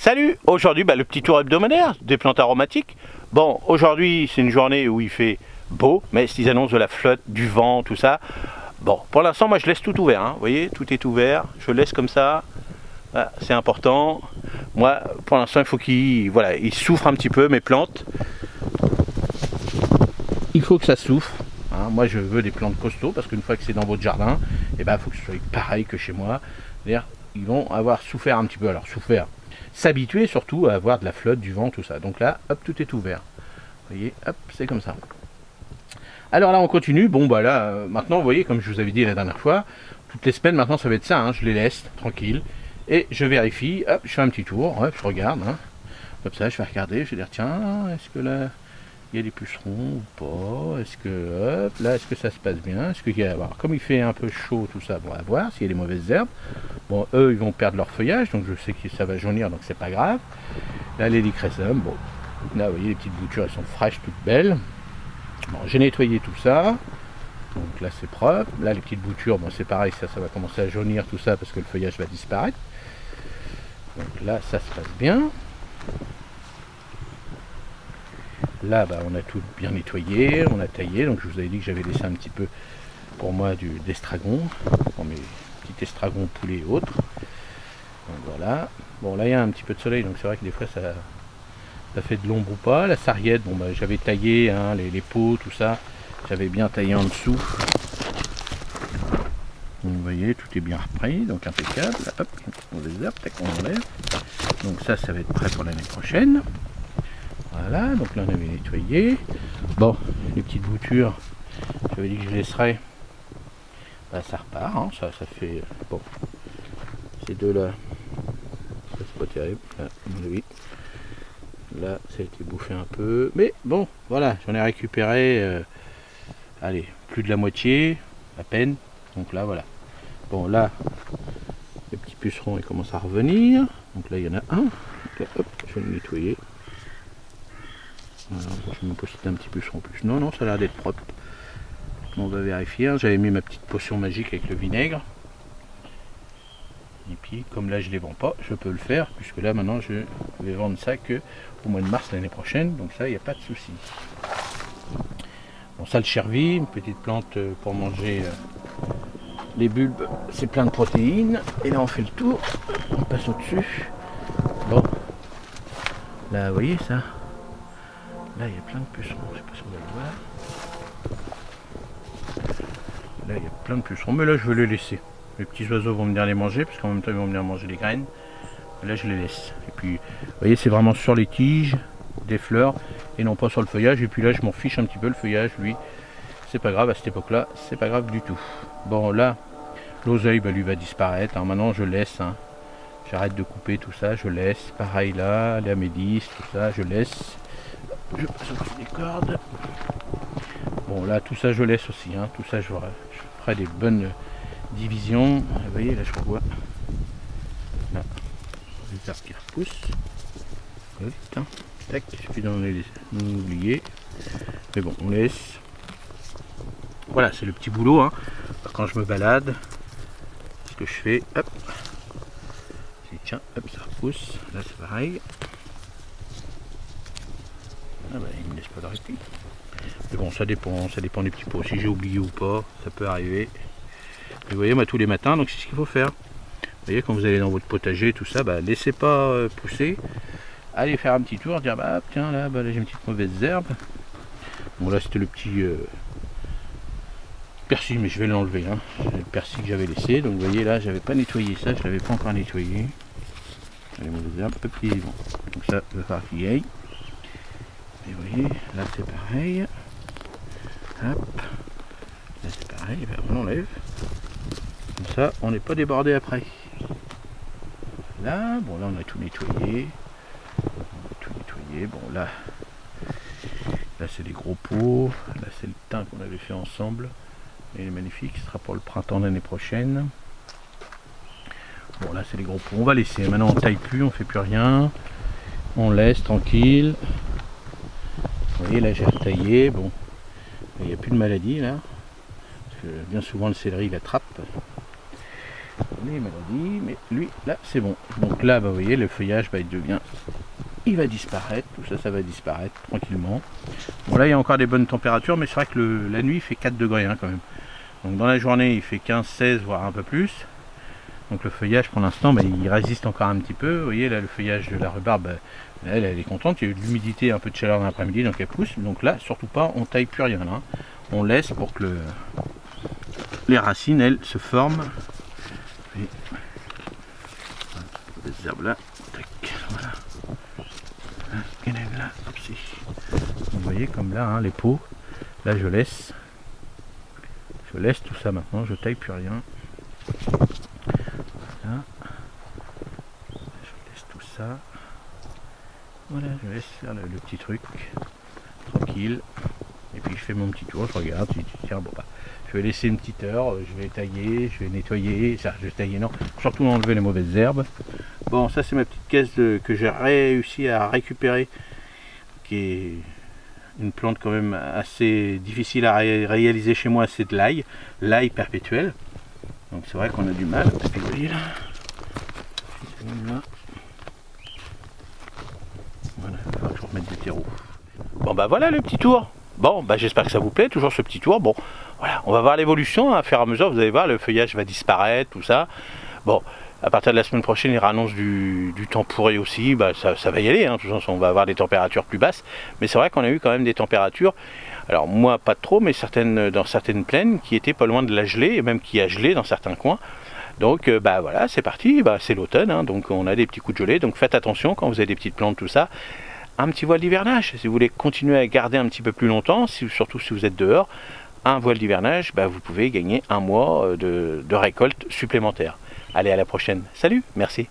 Salut! Aujourd'hui, le petit tour hebdomadaire des plantes aromatiques. Bon, aujourd'hui, c'est une journée où il fait beau, mais s'ils annoncent de la flotte, du vent, tout ça. Bon, pour l'instant, moi, je laisse tout ouvert. Vous voyez, tout est ouvert. Je laisse comme ça. Voilà, c'est important. Moi, pour l'instant, il faut qu'ils souffrent un petit peu, mes plantes. Il faut que ça souffre. Moi, je veux des plantes costauds, parce qu'une fois que c'est dans votre jardin, il faut que ce soit pareil que chez moi. C'est-à-dire, ils vont avoir souffert un petit peu. Alors, souffert. S'habituer surtout à avoir de la flotte, du vent, tout ça. Donc là, hop, tout est ouvert. Vous voyez, hop, c'est comme ça. Alors là, on continue. Bon, là, maintenant, vous voyez, comme je vous avais dit la dernière fois, toutes les semaines, maintenant, ça va être ça. Je les laisse tranquilles. Et je vérifie. Hop, je fais un petit tour. Hop, je regarde. Comme ça, je vais regarder. Je vais dire, tiens, est-ce que là, il y a des pucerons ou pas? Est-ce que, hop, là, est-ce que ça se passe bien? Est-ce qu'il y a... Alors, comme il fait un peu chaud, tout ça, bon, on va voir s'il y a des mauvaises herbes. Bon, eux, ils vont perdre leur feuillage, donc je sais que ça va jaunir, donc c'est pas grave. Là, les lycrésums, bon, là, vous voyez, les petites boutures, elles sont fraîches, toutes belles. Bon, j'ai nettoyé tout ça, donc là, c'est propre. Là, les petites boutures, bon, c'est pareil, ça va commencer à jaunir, tout ça, parce que le feuillage va disparaître. Donc là, ça se passe bien. Là, on a tout bien nettoyé, on a taillé, donc je vous avais dit que j'avais laissé un petit peu, pour moi, d'estragon, pour mes petits estragons poulets et autres. Donc voilà. Bon, là, il y a un petit peu de soleil, donc c'est vrai que des fois, ça fait de l'ombre ou pas. La sarriette, bon, j'avais taillé, les pots, tout ça, j'avais bien taillé en dessous. Donc, vous voyez, tout est bien repris, donc impeccable. Hop, on les herbes, on enlève. Donc ça va être prêt pour l'année prochaine. Voilà, donc là on avait nettoyé. Bon, les petites boutures, j'avais dit que je laisserais. Ça repart, ça fait. Bon, ces deux-là, ça c'est pas terrible. Là, oui. Là, ça a été bouffé un peu. Mais bon, voilà, j'en ai récupéré. Allez, plus de la moitié, à peine. Donc là, voilà. Bon, là, les petits pucerons, ils commencent à revenir. Donc là, il y en a un. Donc là, hop, je vais le nettoyer. Voilà, je vais me poster un petit puceron en plus. Non, ça a l'air d'être propre. On va vérifier. J'avais mis ma petite potion magique avec le vinaigre. Et puis, comme là, je ne les vends pas, je peux le faire. Puisque là, maintenant, je vais vendre ça que au mois de mars l'année prochaine. Donc ça, il n'y a pas de souci. Bon, ça, le chervy, une petite plante pour manger les bulbes. C'est plein de protéines. Et là, on fait le tour. On passe au-dessus. Bon. Là, vous voyez ça? Là, il y a plein de pucerons, je ne sais pas si on va le voir. Là, il y a plein de pucerons, mais là, je vais les laisser. Les petits oiseaux vont venir les manger, parce qu'en même temps, ils vont venir manger les graines. Et là, je les laisse. Et puis, vous voyez, c'est vraiment sur les tiges, des fleurs, et non pas sur le feuillage. Et puis là, je m'en fiche un petit peu, le feuillage, lui, c'est pas grave, à cette époque-là, c'est pas grave du tout. Bon, là, l'oseille, lui, va disparaître. Alors maintenant, je laisse, j'arrête de couper tout ça, je laisse. Pareil là, les amédistes, tout ça, je laisse. Je passe au-dessus des cordes. Bon, là, tout ça, je laisse aussi. Tout ça, je ferai des bonnes divisions. Vous voyez, là, je revois. Là, les arbres qui repoussent. Tac, il suffit d'en oublier. Mais bon, on laisse. Voilà, c'est le petit boulot. Quand je me balade, ce que je fais, hop. Tiens, hop, ça repousse. Là, c'est pareil. Il ne me laisse pas d'arrêter. Mais bon, ça dépend des petits pots. Si j'ai oublié ou pas, ça peut arriver. Mais vous voyez, moi tous les matins, donc c'est ce qu'il faut faire. Vous voyez, quand vous allez dans votre potager, tout ça, laissez pas pousser. Allez faire un petit tour, dire tiens là, j'ai une petite mauvaise herbe. Bon là c'était le petit persil, mais je vais l'enlever. Le persil que j'avais laissé. Donc vous voyez là, j'avais pas nettoyé ça, je l'avais pas encore nettoyé. Les mauvaises herbes, hop, bon. Donc ça, il va falloir qu'il y aille. Et vous voyez, là c'est pareil. Hop. Là c'est pareil, on enlève. Comme ça, on n'est pas débordé après. Là, bon là on a tout nettoyé. Bon là c'est des gros pots. Là c'est le thym qu'on avait fait ensemble. Il est magnifique, ce sera pour le printemps l'année prochaine. Bon là c'est les gros pots. On va laisser. Maintenant on taille plus, on fait plus rien. On laisse tranquille. Vous voyez là j'ai retaillé, bon, il n'y a plus de maladie là, parce que bien souvent le céleri il attrape. les maladies, mais lui, là, c'est bon. Donc là, bah, vous voyez, le feuillage, bah, il va disparaître, tout ça, ça va disparaître tranquillement. Bon, là, il y a encore des bonnes températures, mais c'est vrai que la nuit, il fait 4 degrés hein, quand même. Donc dans la journée, il fait 15, 16, voire un peu plus. Donc le feuillage, pour l'instant, bah, il résiste encore un petit peu. Vous voyez, là, le feuillage de la rhubarbe, bah, elle est contente. Il y a eu de l'humidité, un peu de chaleur dans l'après-midi, donc elle pousse. Donc là, surtout pas, on taille plus rien. Là. On laisse pour que les racines, elles, se forment. Et les herbes là, tac, voilà. Là, hop, vous voyez comme là, hein, les pots. Là, je laisse tout ça maintenant. Je taille plus rien. Voilà. Je laisse tout ça. Voilà, je laisse faire le petit truc tranquille. Et puis je fais mon petit tour. Je regarde. Tiens, bon bah. Je vais laisser une petite heure, je vais tailler, je vais nettoyer, ça, je vais tailler, non, surtout enlever les mauvaises herbes. Bon, ça c'est ma petite caisse que j'ai réussi à récupérer, qui est une plante quand même assez difficile à réaliser chez moi, c'est de l'ail perpétuel. Donc c'est vrai qu'on a du mal. Et puis vous voyez là, voilà, il va falloir que je remette du terreau. Bon bah voilà le petit tour. Bon, bah j'espère que ça vous plaît, toujours ce petit tour. Bon, voilà, on va voir l'évolution, hein, à faire à mesure, vous allez voir, le feuillage va disparaître, tout ça. Bon, à partir de la semaine prochaine, il annonce du temps pourri aussi, bah, ça va y aller, hein, de toute façon, on va avoir des températures plus basses. Mais c'est vrai qu'on a eu quand même des températures, alors moi pas trop, mais dans certaines plaines qui étaient pas loin de la gelée, et même qui a gelé dans certains coins. Donc bah voilà, c'est parti, bah, c'est l'automne, hein, donc on a des petits coups de gelée, donc faites attention quand vous avez des petites plantes, tout ça. Un petit voile d'hivernage, si vous voulez continuer à garder un petit peu plus longtemps, surtout si vous êtes dehors, un voile d'hivernage, bah, vous pouvez gagner un mois de récolte supplémentaire. Allez, à la prochaine. Salut, merci.